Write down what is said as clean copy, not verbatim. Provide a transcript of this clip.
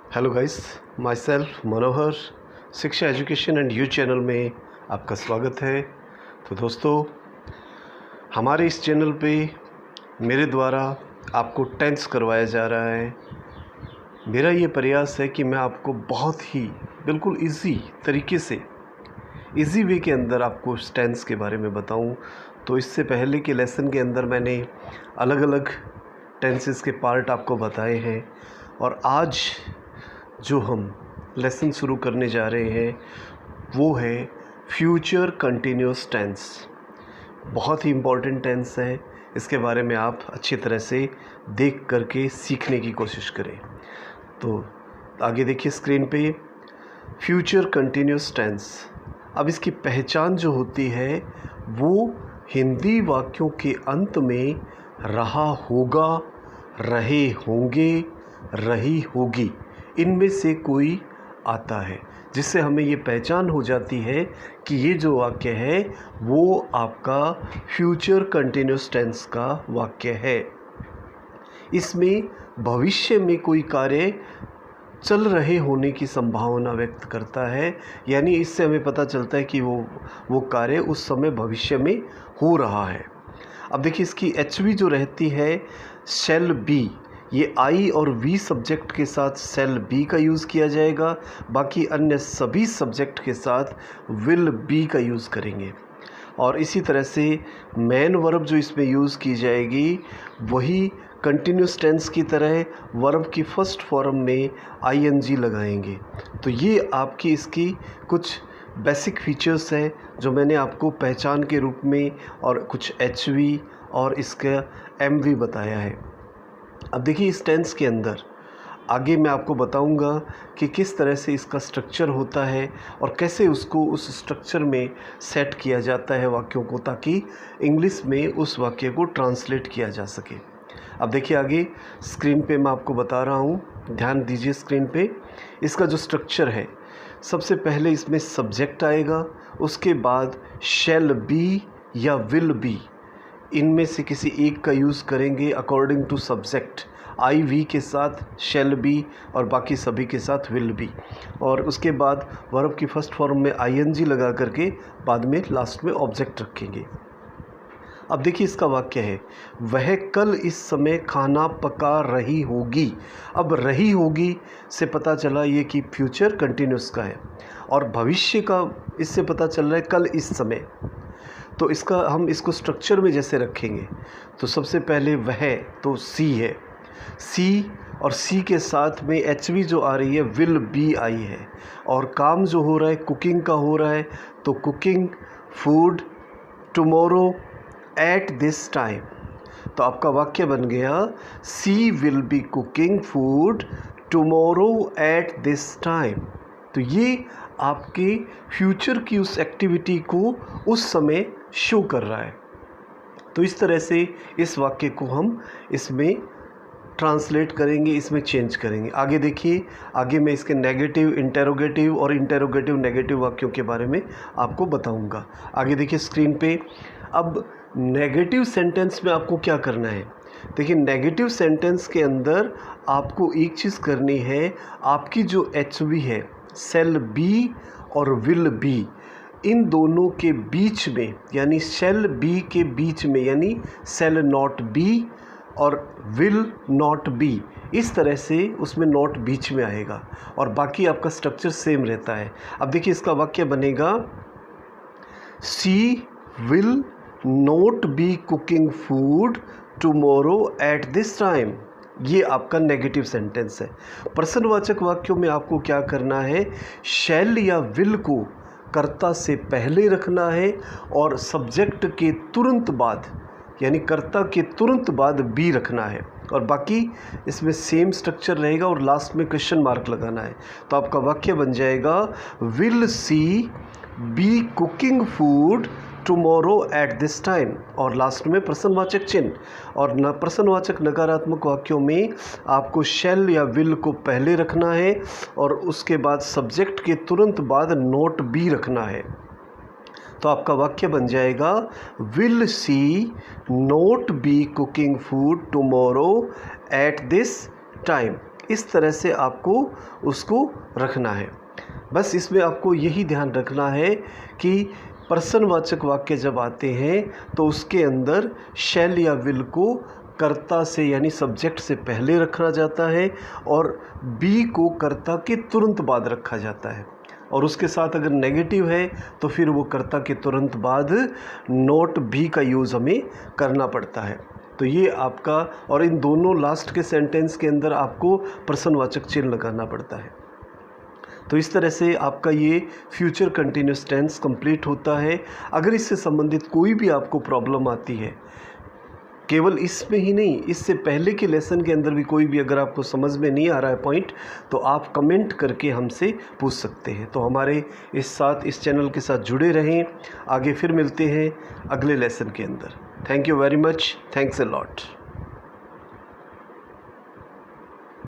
Hello guys, my self मनोहर, शिक्षा education and you channel में आपका स्वागत है। तो दोस्तों, हमारे इस चैनल पे मेरे द्वारा आपको टेंस करवाया जा रहा है। मेरा ये प्रयास है कि मैं आपको बहुत ही बिल्कुल इजी तरीके से, इजी वे के अंदर आपको टेंस के बारे में बताऊं। तो इससे पहले के लेसन के अंदर मैंने अलग अलग टेंसेस के पार्ट आपको बताए हैं, और आज जो हम लेसन शुरू करने जा रहे हैं वो है फ्यूचर कंटिन्यूस टेंस। बहुत ही इम्पॉर्टेंट टेंस है, इसके बारे में आप अच्छी तरह से देख करके सीखने की कोशिश करें। तो आगे देखिए स्क्रीन पे, फ्यूचर कंटिन्यूस टेंस। अब इसकी पहचान जो होती है वो हिंदी वाक्यों के अंत में रहा होगा, रहे होंगे, रही होगी, इनमें से कोई आता है, जिससे हमें ये पहचान हो जाती है कि ये जो वाक्य है वो आपका फ्यूचर कंटिन्यूस टेंस का वाक्य है। इसमें भविष्य में कोई कार्य चल रहे होने की संभावना व्यक्त करता है, यानी इससे हमें पता चलता है कि वो कार्य उस समय भविष्य में हो रहा है। अब देखिए इसकी एचवी जो रहती है शैल बी, ये आई और वी सब्जेक्ट के साथ शैल बी का यूज़ किया जाएगा, बाकी अन्य सभी सब्जेक्ट के साथ विल बी का यूज़ करेंगे। और इसी तरह से मेन वर्ब जो इसमें यूज़ की जाएगी वही कंटिन्यूस टेंस की तरह वर्ब की फर्स्ट फॉर्म में आईएनजी लगाएंगे। तो ये आपकी इसकी कुछ बेसिक फीचर्स हैं जो मैंने आपको पहचान के रूप में और कुछ एचवी और इसका एमवी बताया है। अब देखिए इस टेंस के अंदर आगे मैं आपको बताऊंगा कि किस तरह से इसका स्ट्रक्चर होता है और कैसे उसको उस स्ट्रक्चर में सेट किया जाता है वाक्यों को, ताकि इंग्लिश में उस वाक्य को ट्रांसलेट किया जा सके। अब देखिए आगे स्क्रीन पे मैं आपको बता रहा हूँ, ध्यान दीजिए स्क्रीन पे। इसका जो स्ट्रक्चर है, सबसे पहले इसमें सब्जेक्ट आएगा, उसके बाद शैल बी या विल बी, इनमें से किसी एक का यूज़ करेंगे according to subject. I we के साथ शैल बी और बाकी सभी के साथ विल बी, और उसके बाद वर्ब की फर्स्ट फॉर्म में आईएनजी लगा करके बाद में लास्ट में ऑब्जेक्ट रखेंगे। अब देखिए इसका वाक्य है, वह कल इस समय खाना पका रही होगी। अब रही होगी से पता चला ये कि फ्यूचर कंटिन्यूस का है, और भविष्य का इससे पता चल रहा है कल इस समय। तो इसका हम इसको स्ट्रक्चर में जैसे रखेंगे तो सबसे पहले वह तो सी है, सी और सी के साथ में एचवी जो आ रही है विल बी आई है, और काम जो हो रहा है कुकिंग का हो रहा है, तो cooking food tomorrow at this time. तो आपका वाक्य बन गया, she will be cooking food tomorrow at this time. तो ये आपके फ्यूचर की उस एक्टिविटी को उस समय शो कर रहा है। तो इस तरह से इस वाक्य को हम इसमें ट्रांसलेट करेंगे, इसमें चेंज करेंगे। आगे देखिए, आगे मैं इसके नेगेटिव इंटेरोगेटिव और इंटेरोगेटिव नेगेटिव वाक्यों के बारे में आपको बताऊंगा। आगे देखिए स्क्रीन पे। अब नेगेटिव सेंटेंस में आपको क्या करना है, देखिए नेगेटिव सेंटेंस के अंदर आपको एक चीज़ करनी है, आपकी जो एचवी है शैल बी और विल बी, इन दोनों के बीच में, यानी शैल बी के बीच में, यानी शैल नॉट बी और विल नॉट बी, इस तरह से उसमें नॉट बीच में आएगा, और बाकी आपका स्ट्रक्चर सेम रहता है। अब देखिए इसका वाक्य बनेगा, she will not be cooking food tomorrow at this time. ये आपका नेगेटिव सेंटेंस है। प्रश्नवाचक वाक्यों में आपको क्या करना है, शैल या विल को कर्ता से पहले रखना है और सब्जेक्ट के तुरंत बाद, यानी कर्ता के तुरंत बाद बी रखना है, और बाकी इसमें सेम स्ट्रक्चर रहेगा और लास्ट में क्वेश्चन मार्क लगाना है। तो आपका वाक्य बन जाएगा, will she be cooking food tomorrow at this time, और लास्ट में प्रश्नवाचक चिन्ह। और प्रश्नवाचक नकारात्मक वाक्यों में आपको शैल या विल को पहले रखना है और उसके बाद सब्जेक्ट के तुरंत बाद नोट बी रखना है। तो आपका वाक्य बन जाएगा, will she not be cooking food tomorrow at this time. इस तरह से आपको उसको रखना है। बस इसमें आपको यही ध्यान रखना है कि प्रश्नवाचक वाक्य जब आते हैं तो उसके अंदर शैल या विल को कर्ता से यानी सब्जेक्ट से पहले रखा जाता है और बी को कर्ता के तुरंत बाद रखा जाता है, और उसके साथ अगर नेगेटिव है तो फिर वो कर्ता के तुरंत बाद नोट बी का यूज़ हमें करना पड़ता है। तो ये आपका, और इन दोनों लास्ट के सेंटेंस के अंदर आपको प्रश्नवाचक चिन्ह लगाना पड़ता है। तो इस तरह से आपका ये फ्यूचर कंटिन्यूस टेंस कंप्लीट होता है। अगर इससे संबंधित कोई भी आपको प्रॉब्लम आती है, केवल इसमें ही नहीं, इससे पहले के लेसन के अंदर भी कोई भी अगर आपको समझ में नहीं आ रहा है पॉइंट, तो आप कमेंट करके हमसे पूछ सकते हैं। तो हमारे इस चैनल के साथ जुड़े रहें। आगे फिर मिलते हैं अगले लेसन के अंदर। Thank you very much. Thanks a lot.